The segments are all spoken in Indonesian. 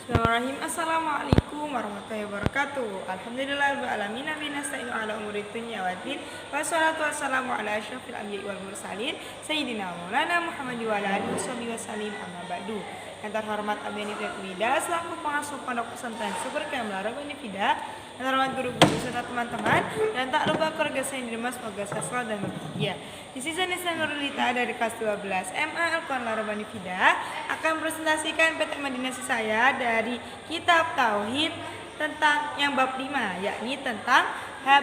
Bismillahirrahmanirrahim. Assalamualaikum warahmatullahi wabarakatuh. Alhamdulillahirrahmanirrahim. Nabi nasta'inu ala umuri dunya waddin. Wassalatu wassalamu ala asyrafil anbiya'i wal mursalin Sayyidina Maulana Muhammad wa ala alihi wasallim amma ba'du. Yang terhormat Abdi Nifida Wida selaku pengasuh pondok pesantren Super Kamla Rabbani Fida. Yang terhormat guru-guru serta teman-teman, dan tak lupa keluarga saya yang dirahmati, semoga sehat dan bahagia. Di sisa Nisa Nurulita dari kelas 12 MA Al-Quran Rabbani Fida akan presentasikan tema dinasi saya dari kitab Tauhid tentang yang bab 5, yakni tentang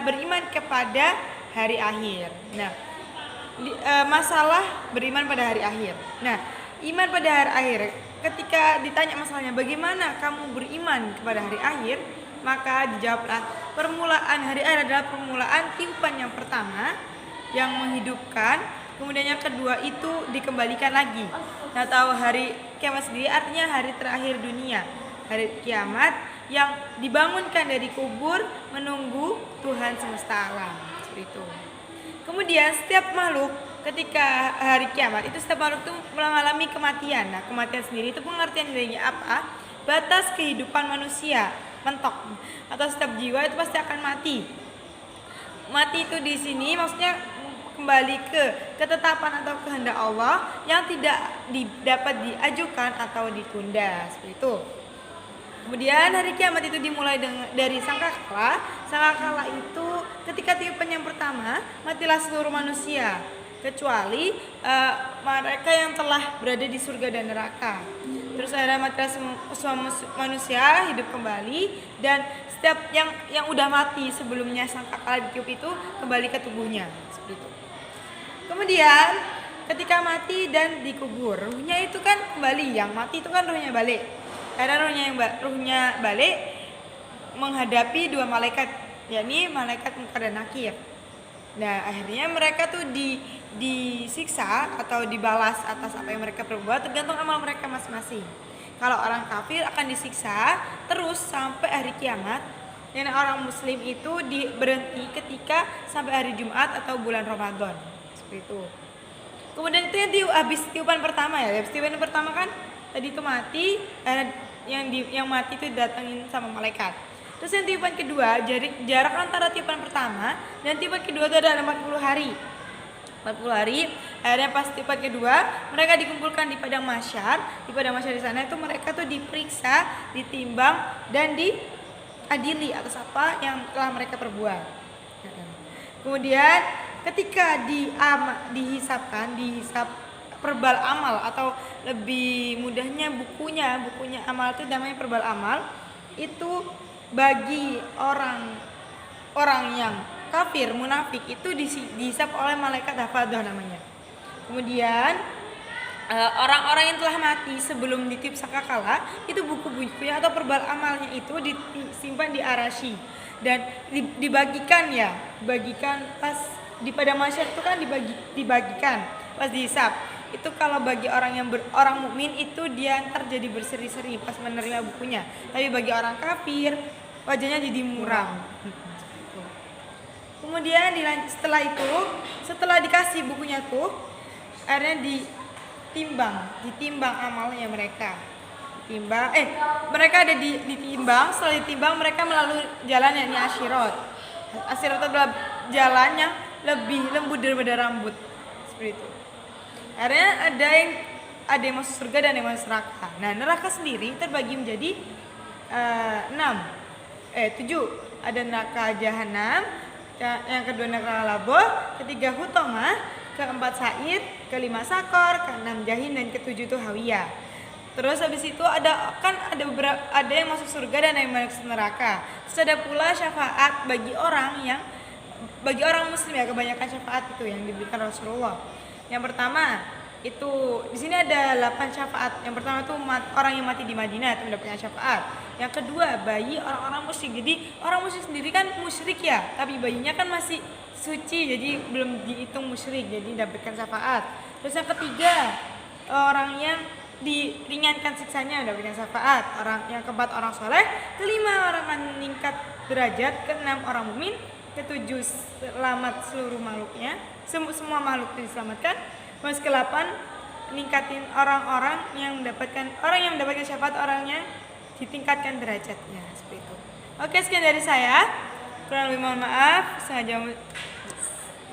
beriman kepada hari akhir. Nah, masalah beriman pada hari akhir. Nah, iman pada hari akhir, ketika ditanya masalahnya bagaimana kamu beriman kepada hari akhir, maka dijawablah permulaan hari akhir adalah permulaan tiupan yang pertama yang menghidupkan, kemudian yang kedua itu dikembalikan lagi. Nah, tahu hari kiamat sendiri artinya hari terakhir dunia, hari kiamat yang dibangunkan dari kubur menunggu Tuhan semesta alam, seperti itu. Kemudian setiap makhluk ketika hari kiamat itu setiap makhluk itu mengalami kematian. Nah, kematian sendiri itu pengertian darinya apa? Batas kehidupan manusia mentok, atau setiap jiwa itu pasti akan mati. Mati itu di sini maksudnya kembali ke ketetapan atau kehendak Allah yang tidak dapat diajukan atau ditunda, seperti itu. Kemudian hari kiamat itu dimulai dari sangkakala. Sangkakala itu ketika tiupan yang pertama, matilah seluruh manusia kecuali mereka yang telah berada di surga dan neraka. Terus ada matilah semua manusia hidup kembali, dan setiap yang udah mati sebelumnya sangkakala ditiup itu kembali ke tubuhnya, seperti itu. Kemudian ketika mati dan dikubur, ruhnya itu kan kembali, yang mati itu kan ruhnya balik. Karena ruhnya balik menghadapi dua malaikat, yakni malaikat Munkar dan Nakir. Nah, akhirnya mereka tuh disiksa atau dibalas atas apa yang mereka perbuat tergantung amal mereka masing-masing. Kalau orang kafir akan disiksa terus sampai hari kiamat, dan orang muslim itu berhenti ketika sampai hari Jumat atau bulan Ramadan, seperti itu. Kemudian itu habis tiupan pertama ya, habis tiupan pertama kan tadi itu mati, yang mati itu datangin sama malaikat. Terus yang tiupan kedua, jarak antara tiupan pertama dan tiupan kedua itu ada 40 hari. 40 hari, akhirnya pas tiupan kedua mereka dikumpulkan di padang mahsyar. Di padang mahsyar di sana itu mereka tuh diperiksa, ditimbang dan diadili atas apa yang telah mereka perbuat. Kemudian ketika dihisap perbal amal, atau lebih mudahnya bukunya amal itu namanya perbal amal. Itu bagi orang yang kafir, munafik itu dihisap oleh malaikat hafadah namanya. Kemudian orang-orang yang telah mati sebelum ditiup sangkakala itu buku-bukunya atau perbal amalnya itu disimpan di arasy dan dibagikan pas di padang mahsyar itu kan dibagikan pas dihisap. Itu kalau bagi orang mukmin itu dia terjadi berseri-seri pas menerima bukunya. Tapi bagi orang kafir wajahnya jadi muram. Kemudian setelah dikasih bukunya tuh, akhirnya ditimbang amalnya mereka. Mereka ada ditimbang. Setelah ditimbang mereka melalui jalan yang asyirat. Asyirat adalah jalan yang lebih lembut daripada rambut, seperti itu. Akhirnya ada yang masuk surga dan yang masuk neraka. Nah, neraka sendiri terbagi menjadi 7. Ada neraka jahanam, yang kedua neraka labo, ketiga hutomah, keempat sa'id, kelima sakor, keenam jahim, dan ketujuh itu hawiyah. Terus habis itu ada yang masuk surga dan yang masuk neraka. Terus ada pula syafaat bagi orang muslim ya, kebanyakan syafaat itu yang diberikan Rasulullah. Yang pertama itu di sini ada 8 syafaat. Yang pertama itu orang yang mati di Madinah itu mendapatkan syafaat. Yang kedua bayi orang-orang musyrik. Jadi orang musyrik sendiri kan musyrik ya, tapi bayinya kan masih suci, jadi belum dihitung musyrik, jadi dapatkan syafaat. Terus yang ketiga orang yang diringankan siksanya mendapatkan syafaat. Yang keempat orang soleh. Kelima orang meningkat derajat. Keenam orang mukmin. Ketujuh selamat seluruh makhluknya, semua makhluk diselamatkan. Terus ke-8 ningkatin orang yang mendapatkan syafaat orangnya ditingkatkan derajatnya seperti itu. Oke, sekian dari saya. Kurang lebih mohon maaf.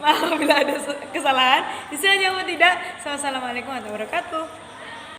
Maaf bila ada kesalahan. Tidak. Wassalamualaikum warahmatullahi wabarakatuh.